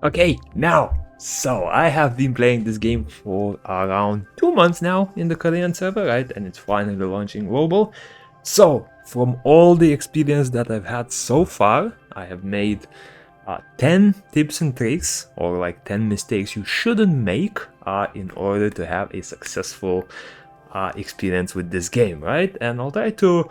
Okay, so I have been playing this game for around 2 months now in the Korean server, right? And it's finally launching global. So, from all the experience that I've had so far, I have made 10 tips and tricks, or like 10 mistakes you shouldn't make in order to have a successful experience with this game, right? And I'll try to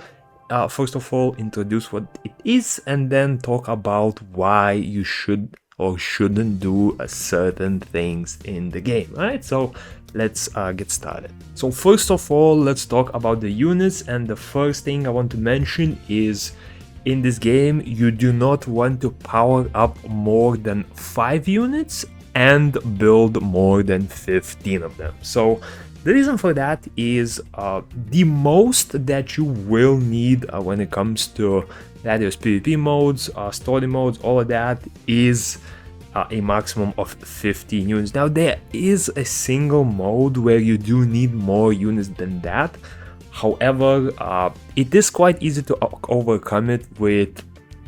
first of all introduce what it is and then talk about why you should or shouldn't do certain things in the game, right? So let's get started. So first of all, let's talk about the units, and the first thing I want to mention is in this game you do not want to power up more than 5 units and build more than 15 of them. So the reason for that is the most that you will need when it comes to various PvP modes, story modes, all of that is a maximum of 15 units. Now there is a single mode where you do need more units than that. However, it is quite easy to overcome it with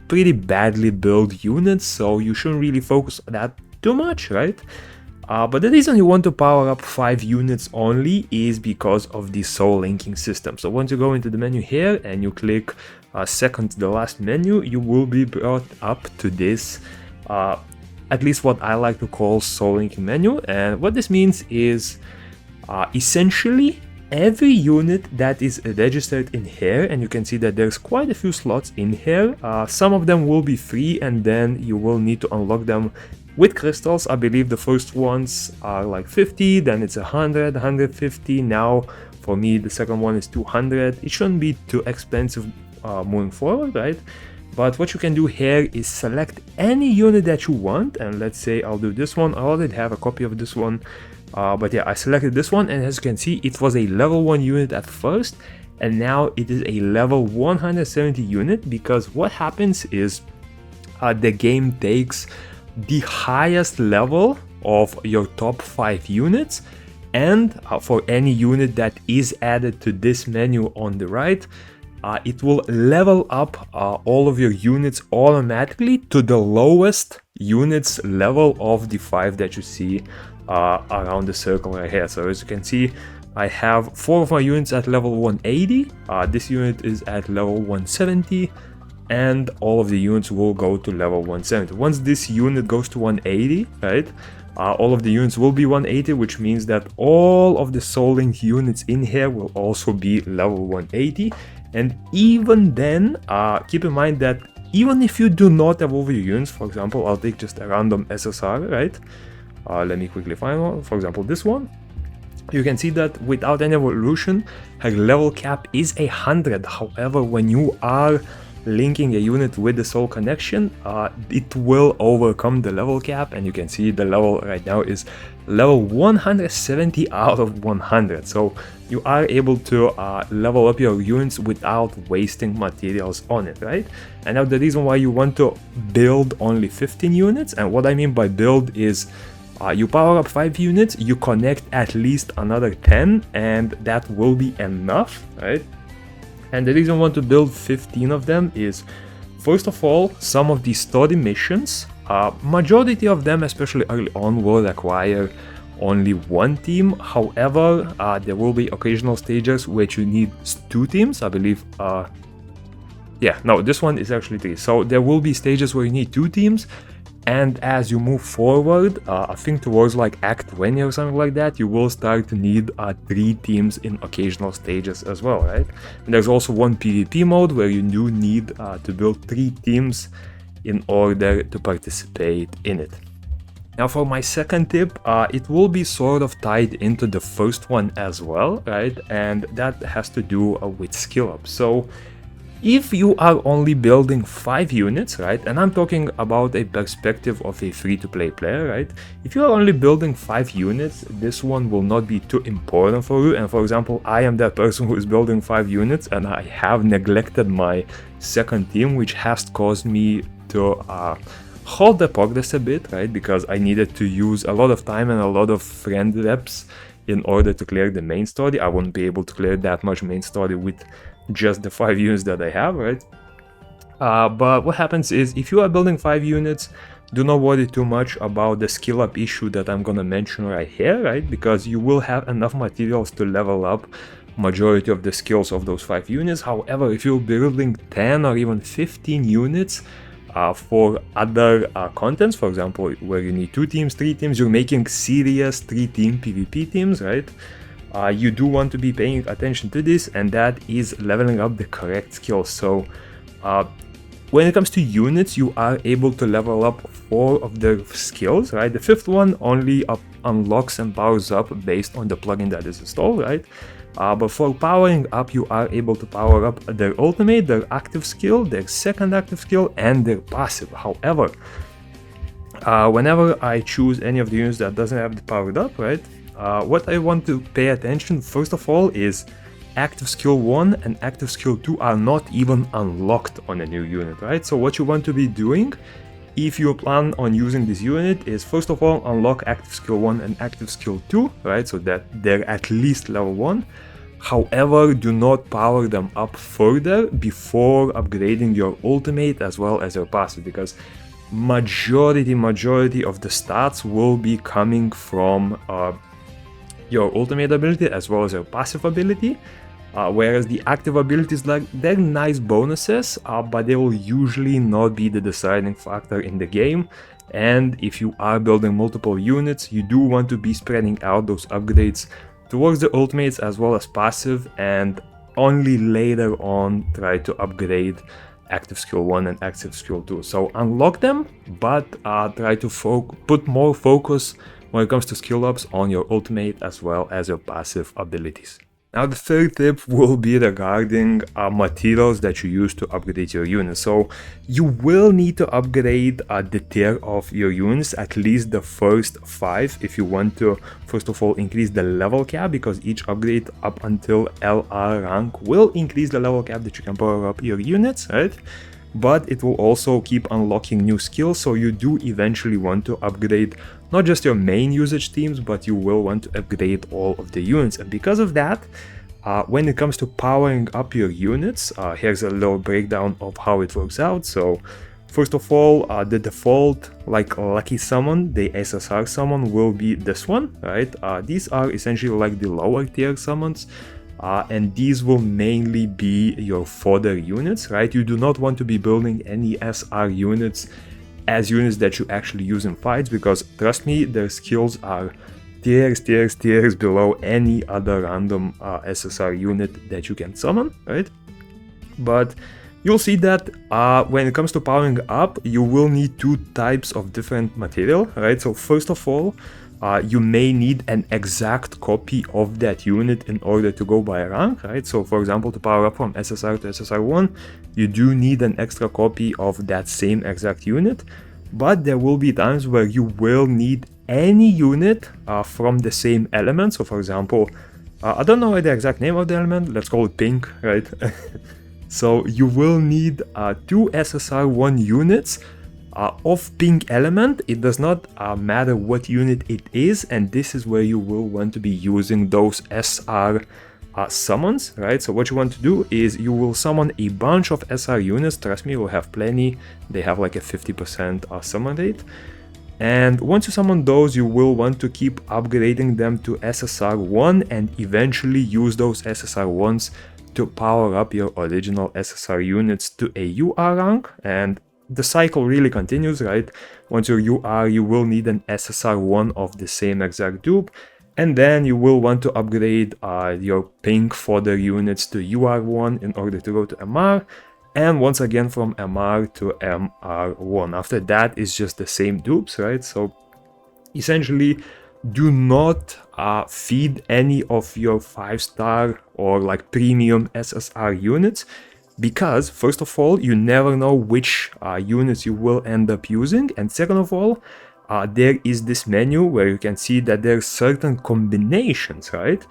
pretty badly built units, so you shouldn't really focus on that too much, right? But the reason you want to power up 5 units only is because of the soul linking system. So once you go into the menu here and you click second to the last menu, you will be brought up to this, at least what I like to call soul linking menu. And what this means is essentially every unit that is registered in here, and you can see that there's quite a few slots in here. Some of them will be free and then you will need to unlock them with crystals. I believe the first ones are like 50, then it's 100, 150. Now for me the second one is 200. It shouldn't be too expensive moving forward, right? But what you can do here is select any unit that you want, and let's say I'll do this one. I already have a copy of this one, but yeah, I selected this one, and as you can see it was a level 1 unit at first, and now it is a level 170 unit, because what happens is the game takes the highest level of your top 5 units, and for any unit that is added to this menu on the right, it will level up all of your units automatically to the lowest units level of the 5 that you see around the circle right here. So as you can see, I have 4 of my units at level 180, this unit is at level 170, and all of the units will go to level 170. Once this unit goes to 180, right, all of the units will be 180, which means that all of the soul link units in here will also be level 180. And even then, keep in mind that even if you do not have all your units, for example, I'll take just a random SSR, right? Let me quickly find one. For example, this one. You can see that without any evolution, her level cap is 100. However, when you are linking a unit with the soul connection, it will overcome the level cap, and you can see the level right now is level 170 out of 100. So you are able to level up your units without wasting materials on it, right? And now the reason why you want to build only 15 units, and what I mean by build is you power up 5 units, you connect at least another 10, and that will be enough, right? And the reason I want to build 15 of them is, first of all, some of these story missions, majority of them, especially early on, will require only 1 team. However, there will be occasional stages which you need 2 teams, I believe. Yeah, no, this one is actually 3. So there will be stages where you need 2 teams. And as you move forward, I think towards like Act 20 or something like that, you will start to need 3 teams in occasional stages as well, right? And there's also one PvP mode where you do need to build 3 teams in order to participate in it. Now for my second tip, it will be sort of tied into the first one as well, right? And that has to do with skill ups. So if you are only building 5 units, right, and I'm talking about a perspective of a free-to-play player, right, if you are only building 5 units, this one will not be too important for you. And for example, I am that person who is building 5 units, and I have neglected my second team, which has caused me to hold the progress a bit, right, because I needed to use a lot of time and a lot of friend reps in order to clear the main story. I wouldn't be able to clear that much main story with just the 5 units that I have, right? But what happens is, if you are building 5 units, do not worry too much about the skill up issue that I'm gonna mention right here, right? Because you will have enough materials to level up majority of the skills of those 5 units. However, if you're building 10 or even 15 units for other contents, for example, where you need 2 teams, 3 teams, you're making serious 3-team PvP teams, right? You do want to be paying attention to this, and that is leveling up the correct skills. So when it comes to units, you are able to level up 4 of the skills, right? The 5th one only unlocks and powers up based on the plugin that is installed, right? But for powering up, you are able to power up their ultimate, their active skill, their second active skill, and their passive. However, whenever I choose any of the units that doesn't have the powered up, right? What I want to pay attention, first of all, is active skill 1 and active skill 2 are not even unlocked on a new unit, right? So what you want to be doing if you plan on using this unit is, first of all, unlock active skill 1 and active skill 2, right? So that they're at least level 1. However, do not power them up further before upgrading your ultimate as well as your passive, because majority of the stats will be coming from your ultimate ability as well as your passive ability. Whereas the active abilities, like, they're nice bonuses, but they will usually not be the deciding factor in the game. And if you are building multiple units, you do want to be spreading out those upgrades towards the ultimates as well as passive, and only later on try to upgrade active skill 1 and active skill 2. So unlock them, but try to put more focus when it comes to skill ups on your ultimate as well as your passive abilities. Now the third tip will be regarding materials that you use to upgrade your units. So you will need to upgrade the tier of your units, at least the first 5, if you want to, first of all, increase the level cap, because each upgrade up until LR rank will increase the level cap that you can power up your units, right? But it will also keep unlocking new skills, so you do eventually want to upgrade not just your main usage teams, but you will want to upgrade all of the units. And because of that, when it comes to powering up your units, here's a little breakdown of how it works out. So first of all, the default, like, lucky summon, the SSR summon, will be this one, right? These are essentially like the lower tier summons. And these will mainly be your fodder units, right? You do not want to be building any SR units as units that you actually use in fights, because trust me, their skills are tiers below any other random SSR unit that you can summon, right? But you'll see that when it comes to powering up, you will need 2 types of different material, right? So first of all, you may need an exact copy of that unit in order to go by rank, right? So for example, to power up from SSR to SSR1, you do need an extra copy of that same exact unit. But there will be times where you will need any unit from the same element. So for example, I don't know the exact name of the element, let's call it pink, right? So you will need 2 SSR1 units of pink element. It does not matter what unit it is, and this is where you will want to be using those SR summons, right? So what you want to do is you will summon a bunch of SR units. Trust me, you'll have plenty. They have like a 50% summon rate. And once you summon those, you will want to keep upgrading them to SSR1 and eventually use those SSR1s to power up your original SSR units to a UR rank. And the cycle really continues, right? Once you're UR, you will need an SSR1 of the same exact dupe, and then you will want to upgrade your pink fodder units to UR1 in order to go to MR, and once again from MR to MR1. After that, it's just the same dupes, right? So essentially, do not feed any of your 5-star or like premium SSR units, because first of all, you never know which units you will end up using, and second of all, there is this menu where you can see that there are certain combinations, right?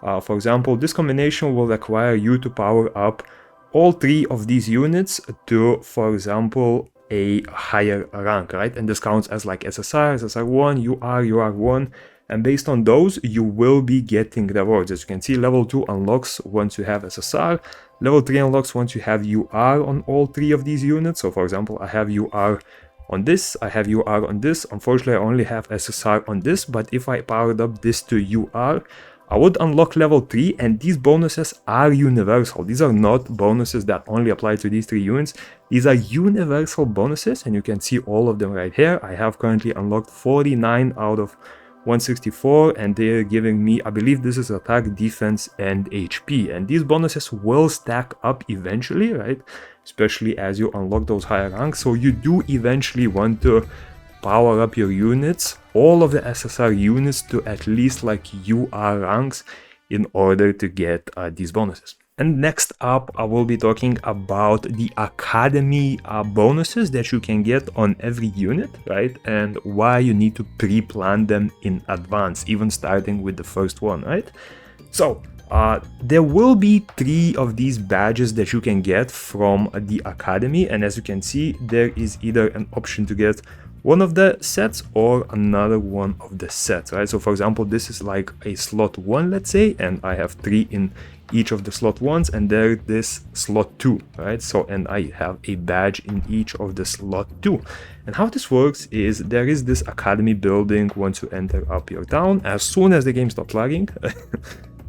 For example, this combination will require you to power up all 3 of these units to, for example, a higher rank, right? And this counts as like SSR, SSR1, UR, UR1, and based on those, you will be getting rewards. As you can see, level 2 unlocks once you have SSR, level 3 unlocks once you have UR on all 3 of these units. So for example, I have UR on this, I have UR on this. Unfortunately, I only have SSR on this, but if I powered up this to UR, I would unlock level 3, and these bonuses are universal. These are not bonuses that only apply to these 3 units. These are universal bonuses, and you can see all of them right here. I have currently unlocked 49 out of 164, and they're giving me, I believe this is attack, defense, and HP. And these bonuses will stack up eventually, right? Especially as you unlock those higher ranks. So you do eventually want to power up your units, all of the SSR units, to at least like UR ranks in order to get these bonuses. And next up, I will be talking about the Academy bonuses that you can get on every unit, right? And why you need to pre-plan them in advance, even starting with the first one, right? So, there will be 3 of these badges that you can get from the Academy, and as you can see, there is either an option to get one of the sets or another one of the sets, right? So for example, this is like a slot 1, let's say, and I have 3 in each of the slot 1s, and there this slot 2, right? So, and I have a badge in each of the slot 2. And how this works is there is this Academy building once you enter up your town, as soon as the game stops lagging.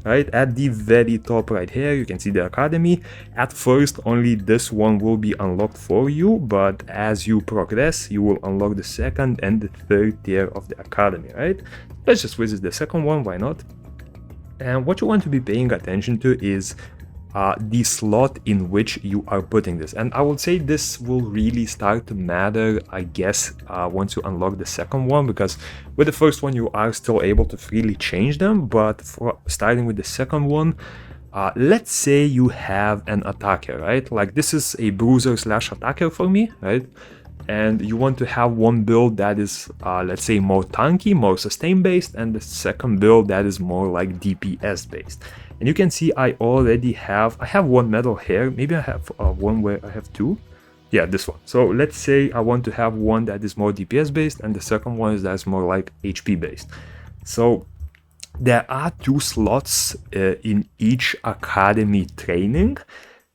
Right, at the very top right here, you can see the Academy. At first, only this one will be unlocked for you, but as you progress, you will unlock the second and the third tier of the Academy, right? Let's just visit the second one, why not? And what you want to be paying attention to is the slot in which you are putting this. And I would say this will really start to matter, I guess, once you unlock the second one, because with the first one you are still able to freely change them, but for starting with the second one, let's say you have an attacker, right? Like this is a bruiser slash attacker for me, right? And you want to have one build that is, let's say, more tanky, more sustain based, and the second build that is more like DPS based. And you can see I already have, I have one medal here, maybe I have one where I have 2. Yeah, this one. So let's say I want to have one that is more DPS based, and the second one is that's more like HP based. So there are 2 slots in each Academy training,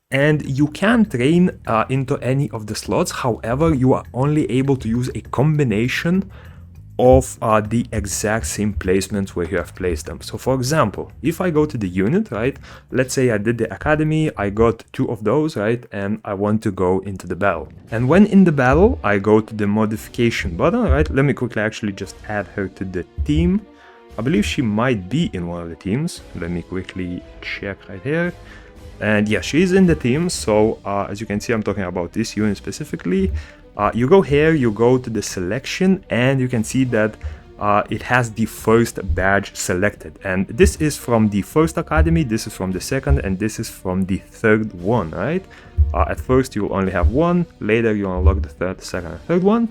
and you can train into any of the slots. However, you are only able to use a combination of the exact same placements where you have placed them. So for example, if I go to the unit, right, let's say I did the Academy, I got 2 of those, right, and I want to go into the battle. And when in the battle, I go to the modification button, right? Let me quickly actually just add her to the team. I believe she might be in one of the teams. Let me quickly check right here. And yeah, she's in the team. So as you can see, I'm talking about this unit specifically. You go here, you go to the selection, and you can see that it has the first badge selected. And this is from the first Academy, this is from the second, and this is from the third one, right? At first you only have 1, later you unlock the third, second, and third one.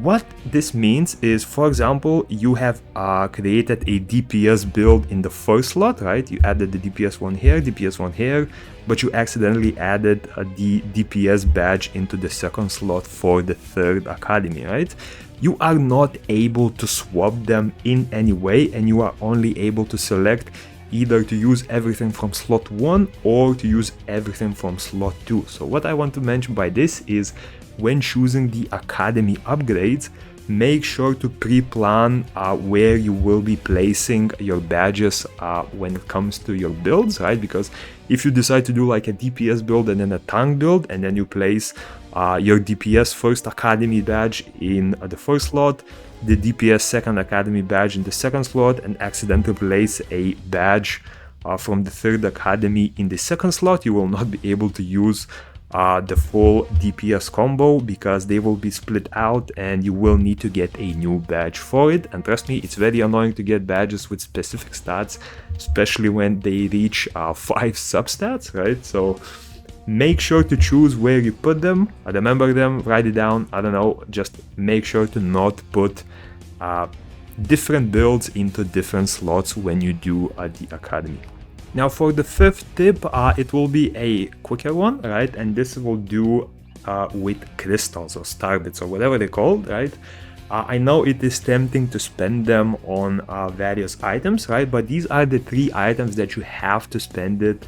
What this means is, for example, you have created a DPS build in the first slot, right? You added the DPS one here, but you accidentally added the DPS badge into the second slot for the third Academy, right? You are not able to swap them in any way, and you are only able to select either to use everything from slot 1 or to use everything from slot 2. So what I want to mention by this is, when choosing the Academy upgrades, make sure to pre-plan where you will be placing your badges when it comes to your builds, right? Because if you decide to do like a DPS build and then a tank build, and then you place your DPS first Academy badge in the first slot, the DPS second Academy badge in the second slot, and accidentally place a badge from the third Academy in the second slot, you will not be able to use the full DPS combo, because they will be split out and you will need to get a new badge for it. And trust me, it's very annoying to get badges with specific stats, especially when they reach 5 substats, right? So make sure to choose where you put them, remember them, write it down, I don't know, just make sure to not put different builds into different slots when you do the Academy. Now for the 5th tip, it will be a quicker one, right? And this will do with crystals or star bits or whatever they're called, right? I know it is tempting to spend them on various items, right? But these are the 3 items that you have to spend it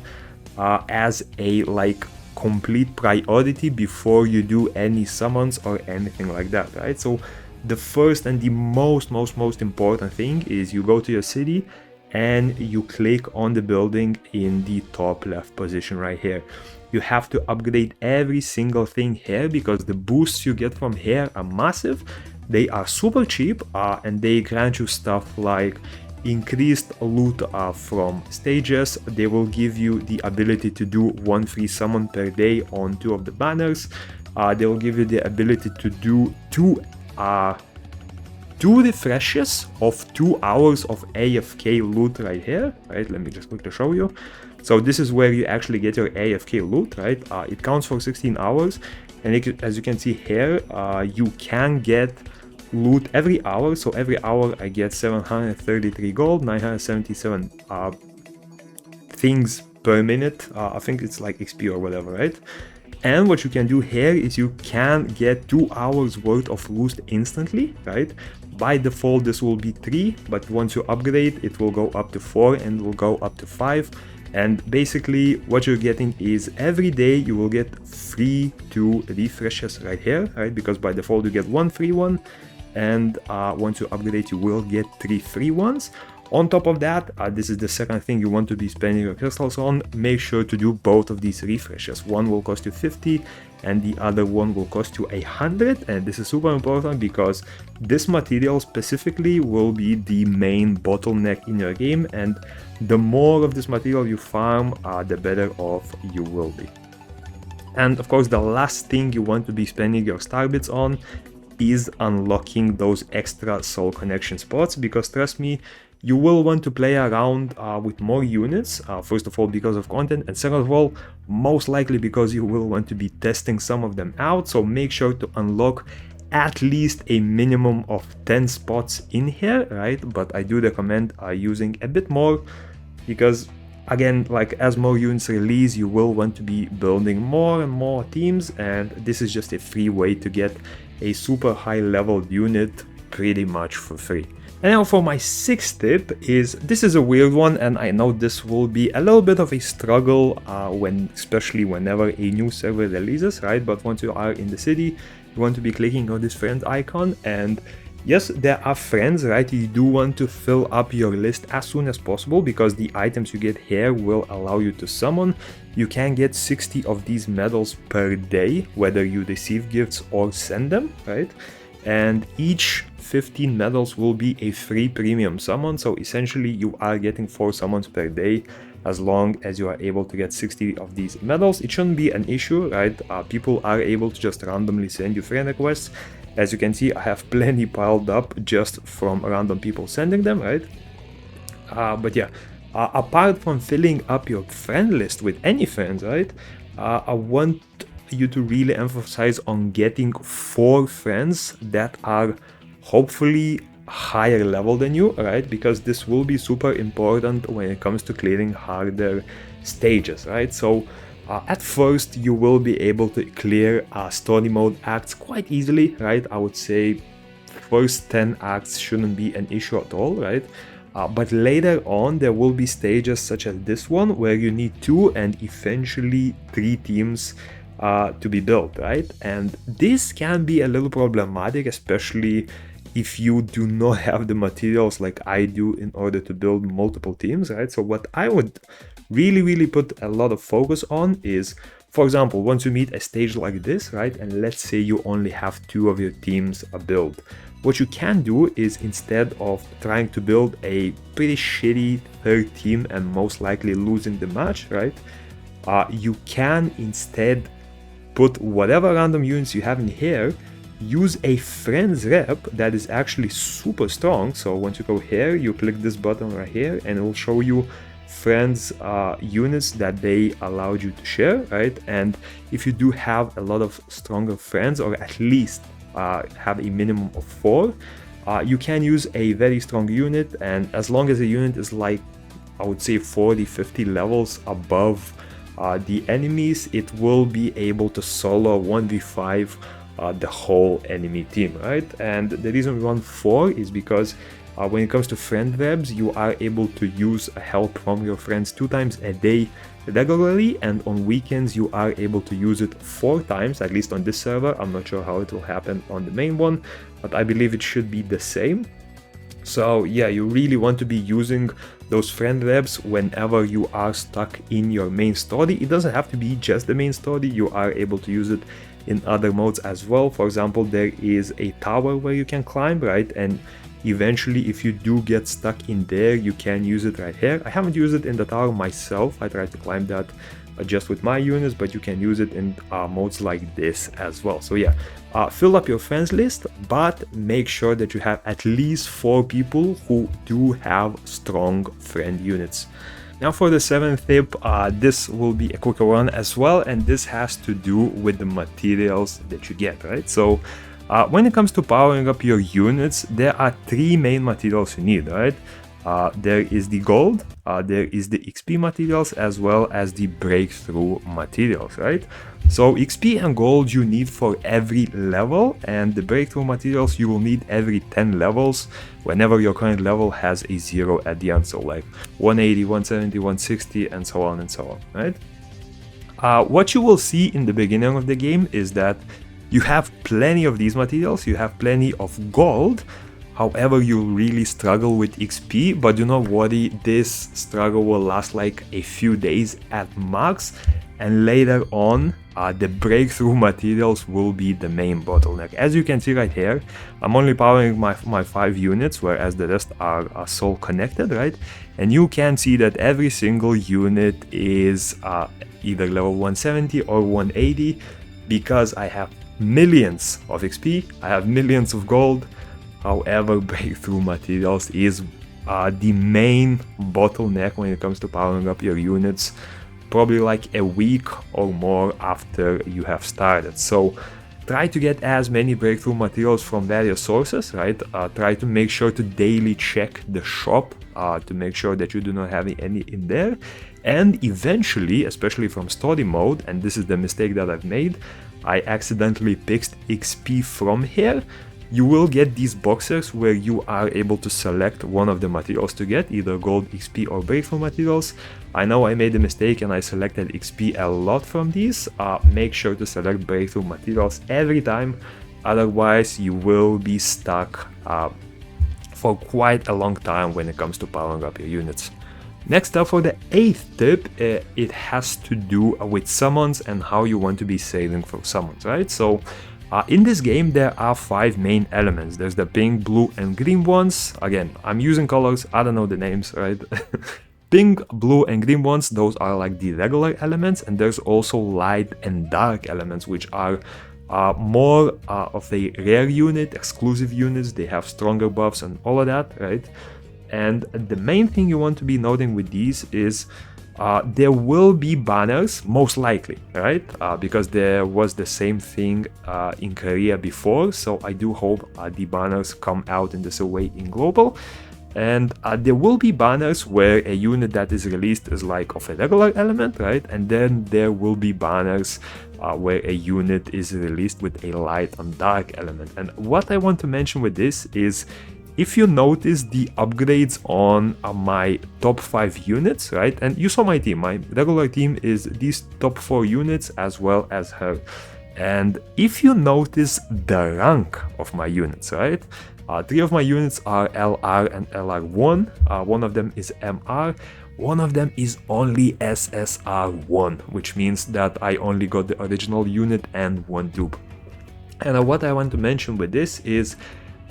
as a like complete priority before you do any summons or anything like that, right? So the first and the most important thing is you go to your city and you click on the building in the top left position right here. You have to upgrade every single thing here because the boosts you get from here are massive. They are super cheap and they grant you stuff like increased loot from stages. They will give you the ability to do 1 free summon per day on 2 of the banners. They will give you the ability to do 2 refreshes of 2 hours of AFK loot right here, right? Let me just quickly show you. So this is where you actually get your AFK loot, right? It counts for 16 hours, and as you can see here, you can get loot every hour. So every hour I get 733 gold, 977 things per minute. I think it's like XP or whatever, right? And what you can do here is you can get 2 hours worth of loot instantly, right? By default this will be 3, but once you upgrade it will go up to 4 and will go up to 5. And basically what you're getting is every day you will get free 2 refreshes right here, right? Because by default you get 1 free one, and once you upgrade you will get 3 free ones. On top of that, this is the second thing you want to be spending your crystals on. Make sure to do both of these refreshes. One will cost you 50 and the other one will cost you 100. And this is super important because this material specifically will be the main bottleneck in your game, and the more of this material you farm, the better off you will be. And of course the last thing you want to be spending your star bits on is unlocking those extra soul connection spots, because trust me, you will want to play around with more units, first of all because of content, and second of all most likely because you will want to be testing some of them out. So make sure to unlock at least a minimum of 10 spots in here, right? But I do recommend using a bit more, because again, like as more units release you will want to be building more and more teams, and this is just a free way to get a super high level unit pretty much for free. And now for my 6th tip is, this is a weird one and I know this will be a little bit of a struggle especially whenever a new server releases, right? But once you are in the city you want to be clicking on this friend icon, and yes, there are friends, right? You do want to fill up your list as soon as possible because the items you get here will allow you to summon. You can get 60 of these medals per day, whether you receive gifts or send them, right? And each 15 medals will be a free premium summon, so essentially you are getting 4 summons per day as long as you are able to get 60 of these medals. It shouldn't be an issue, right? People are able to just randomly send you friend requests. As you can see, I have plenty piled up just from random people sending them, right? But yeah, apart from filling up your friend list with any friends, right? I want you to really emphasize on getting 4 friends that are hopefully higher level than you, right? Because this will be super important when it comes to clearing harder stages, right? So at first you will be able to clear story mode acts quite easily, right? I would say first 10 acts shouldn't be an issue at all, right? But later on there will be stages such as this one where you need 2 and eventually 3 teams to be built, right? And this can be a little problematic, especially if you do not have the materials like I do in order to build multiple teams, right? So what I would really put a lot of focus on is, for example, once you meet a stage like this, right? And let's say you only have 2 of your teams built. What you can do is, instead of trying to build a pretty shitty 3rd team and most likely losing the match, right? You can instead put whatever random units you have in here, use a friends rep that is actually super strong. So once you go here, you click this button right here and it will show you friends units that they allowed you to share, right? And if you do have a lot of stronger friends, or at least have a minimum of 4, you can use a very strong unit, and as long as the unit is like, I would say 40-50 levels above the enemies, it will be able to solo 1v5 the whole enemy team, right? And the reason we want 4 is because When it comes to friend webs, you are able to use help from your friends 2 times a day regularly, and on weekends you are able to use it 4 times, at least on this server. I'm not sure how it will happen on the main one, but I believe it should be the same. So yeah, you really want to be using those friend webs whenever you are stuck in your main story. It doesn't have to be just the main story, you are able to use it in other modes as well. For example, there is a tower where you can climb, right? And eventually, if you do get stuck in there, you can use it right here. I haven't used it in the tower myself. I tried to climb that just with my units, but you can use it in modes like this as well. So yeah, fill up your friends list, but make sure that you have at least 4 people who do have strong friend units. Now for the 7th tip, this will be a quicker one as well, and this has to do with the materials that you get, right? So when it comes to powering up your units, there are 3 main materials you need, right? There is the gold, there is the XP materials, as well as the breakthrough materials, right? So XP and gold you need for every level, and the breakthrough materials you will need every 10 levels whenever your current level has a 0 at the end, so like 180, 170, 160, and so on and so on, right? What you will see in the beginning of the game is that you have plenty of these materials, you have plenty of gold. However, you really struggle with XP, but do not worry, this struggle will last like a few days at max, and later on the breakthrough materials will be the main bottleneck. As you can see right here, I'm only powering my 5 units, whereas the rest are soul connected, right? And you can see that every single unit is either level 170 or 180, because I have millions of XP, I have millions of gold. However, breakthrough materials is the main bottleneck when it comes to powering up your units, probably like a week or more after you have started. So try to get as many breakthrough materials from various sources, right? Try to make sure to daily check the shop to make sure that you do not have any in there. And eventually, especially from story mode, and this is the mistake that I've made, I accidentally picked XP from here. You will get these boxes where you are able to select one of the materials to get, either gold, XP, or breakthrough materials. I know I made a mistake and I selected XP a lot from these. Make sure to select breakthrough materials every time, otherwise you will be stuck for quite a long time when it comes to powering up your units. Next up, for the 8th tip, it has to do with summons and how you want to be saving for summons, right? So in this game, there are 5 main elements. There's the pink, blue, and green ones. Again, I'm using colors, I don't know the names, right? Pink, blue, and green ones, those are like the regular elements, and there's also light and dark elements, which are more of a rare unit, exclusive units. They have stronger buffs and all of that, right? And the main thing you want to be noting with these is there will be banners, most likely, right? Because there was the same thing in Korea before, so I do hope the banners come out in this way in global. And there will be banners where a unit that is released is like of a regular element, right? And then there will be banners where a unit is released with a light and dark element. And what I want to mention with this is, if you notice the upgrades on my top 5 units, right? And you saw my team, my regular team is these top 4 units as well as her. And if you notice the rank of my units, right? 3 of my units are LR and LR1, one of them is MR, one of them is only SSR1, which means that I only got the original unit and 1 dupe. And what I want to mention with this is,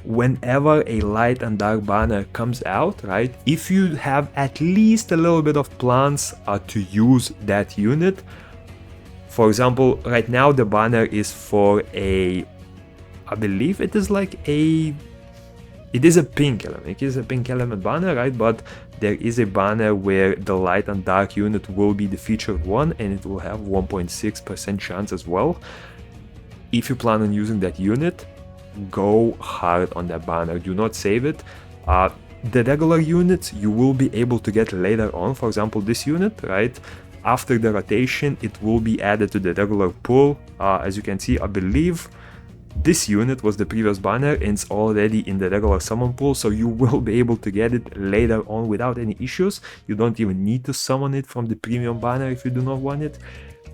whenever a light and dark banner comes out, right, if you have at least a little bit of plans to use that unit, for example, right now the banner is for a, I believe it is like a, it is a pink element, it is a pink element banner, right, but there is a banner where the light and dark unit will be the featured one, and it will have 1.6% chance as well. If you plan on using that unit, go hard on that banner, do not save it. The regular units you will be able to get later on. For example, this unit, right, after the rotation it will be added to the regular pool. As you can see, I believe this unit was the previous banner and it's already in the regular summon pool, so you will be able to get it later on without any issues. You don't even need to summon it from the premium banner if you do not want it.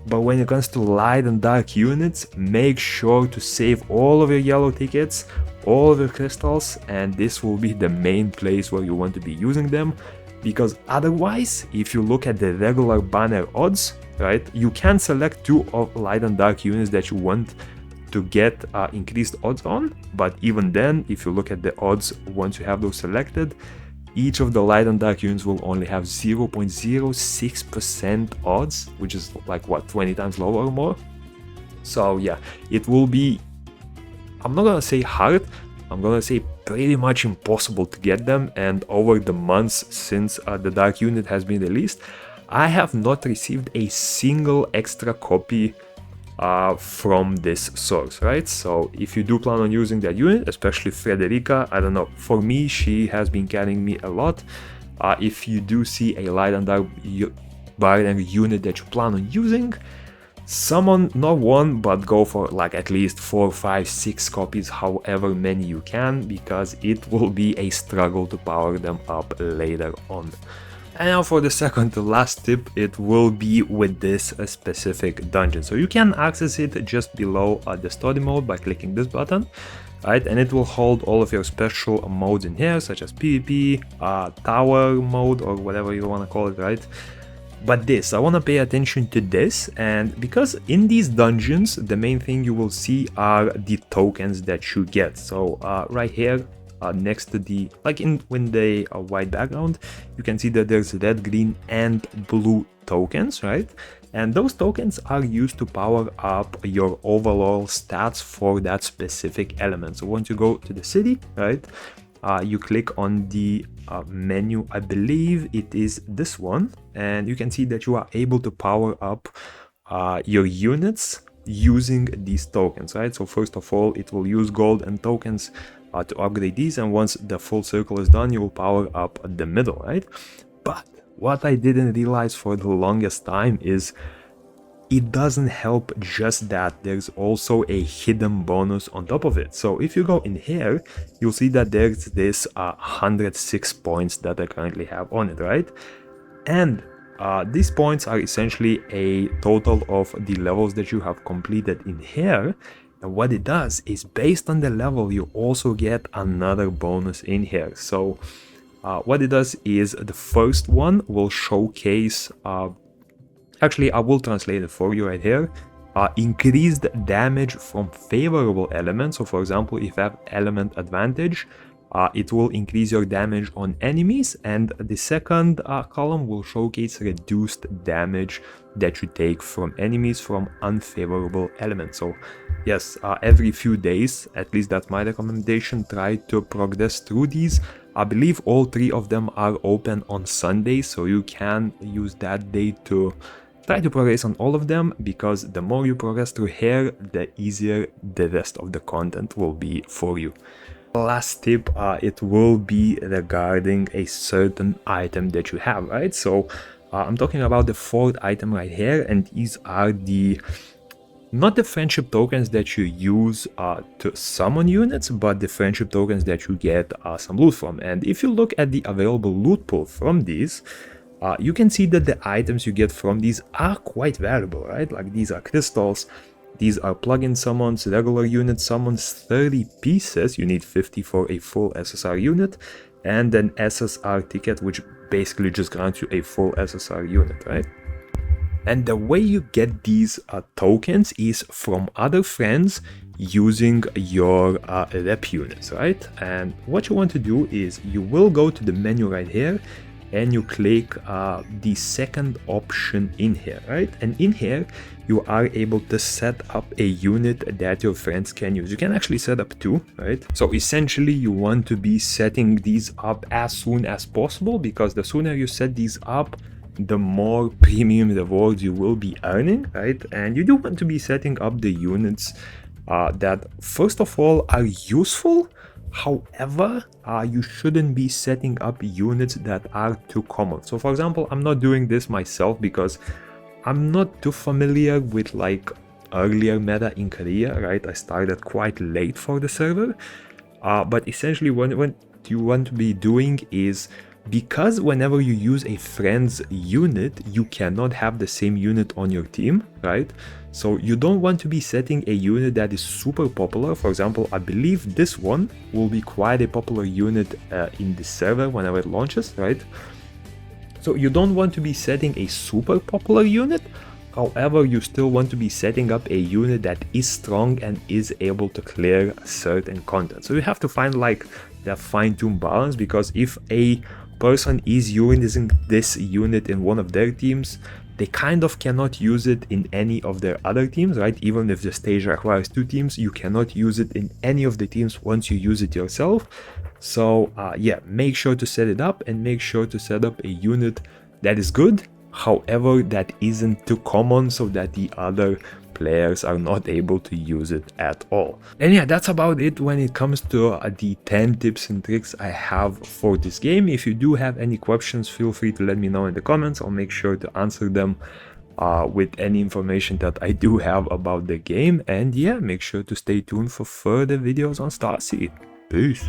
But when it comes to light and dark units, make sure to save all of your yellow tickets, all of your crystals, and this will be the main place where you want to be using them. Because otherwise, if you look at the regular banner odds, right, you can select 2 of light and dark units that you want to get increased odds on, but even then, if you look at the odds once you have those selected, each of the light and dark units will only have 0.06% odds, which is like what, 20 times lower or more. So yeah, it will be, I'm not gonna say hard, I'm gonna say pretty much impossible to get them. And over the months since the dark unit has been released, I have not received a single extra copy from this source, right? So if you do plan on using that unit, especially Frederica, I don't know, for me she has been carrying me a lot. If you do see a light and dark banner unit that you plan on using, summon not 1 but go for like at least 4, 5, 6 copies, however many you can, because it will be a struggle to power them up later on. And now for the second to last tip, it will be with this specific dungeon. So you can access it just below the study mode by clicking this button, right? And it will hold all of your special modes in here, such as PvP, tower mode, or whatever you want to call it, right? But this, I want to pay attention to this, and because in these dungeons, the main thing you will see are the tokens that you get. So right here, next to the, like in the white background, you can see that there's red, green and blue tokens, right? And those tokens are used to power up your overall stats for that specific element. So once you go to the city, right, you click on the menu, I believe it is this one, and you can see that you are able to power up your units using these tokens, right? So first of all, it will use gold and tokens to upgrade these, and once the full circle is done, you will power up the middle, right? But what I didn't realize for the longest time is it doesn't help just that, there's also a hidden bonus on top of it. So if you go in here, you'll see that there's this 106 points that I currently have on it, right? And these points are essentially a total of the levels that you have completed in here. And what it does is, based on the level, you also get another bonus in here. So what it does is, the first one will showcase, actually I will translate it for you right here, increased damage from favorable elements. So for example, if you have element advantage, it will increase your damage on enemies, and the second column will showcase reduced damage that you take from enemies from unfavorable elements. So yes, every few days, at least that's my recommendation, try to progress through these. I believe all 3 of them are open on Sundays, so you can use that day to try to progress on all of them, because the more you progress through here, the easier the rest of the content will be for you. Last tip, it will be regarding a certain item that you have, right? So I'm talking about the 4th item right here, and these are not the friendship tokens that you use to summon units, but the friendship tokens that you get some loot from. And if you look at the available loot pool from these, you can see that the items you get from these are quite valuable, right? Like these are crystals, these are plugin summons, regular unit summons, 30 pieces, you need 50 for a full SSR unit, and an SSR ticket, which basically just grants you a full SSR unit, right? And the way you get these tokens is from other friends using your rep units, right? And what you want to do is, you will go to the menu right here, and you click the second option in here, right? And in here, you are able to set up a unit that your friends can use. You can actually set up 2, right? So essentially, you want to be setting these up as soon as possible, because the sooner you set these up, the more premium rewards you will be earning, right? And you do want to be setting up the units that, first of all, are useful. However, you shouldn't be setting up units that are too common. So for example, I'm not doing this myself because I'm not too familiar with like earlier meta in Korea, right? I started quite late for the server, but essentially what you want to be doing is, because whenever you use a friend's unit, you cannot have the same unit on your team, right? So you don't want to be setting a unit that is super popular. For example, I believe this one will be quite a popular unit in the server whenever it launches, right? So you don't want to be setting a super popular unit. However, you still want to be setting up a unit that is strong and is able to clear certain content. So you have to find like that fine-tuned balance, because if a person is using this unit in one of their teams, they kind of cannot use it in any of their other teams, right? Even if the stage requires 2 teams, you cannot use it in any of the teams once you use it yourself. So yeah, make sure to set it up, and make sure to set up a unit that is good, however that isn't too common, so that the other players are not able to use it at all. And yeah, that's about it when it comes to the 10 tips and tricks I have for this game. If you do have any questions, feel free to let me know in the comments. I'll make sure to answer them with any information that I do have about the game. And yeah, make sure to stay tuned for further videos on Starseed. Peace.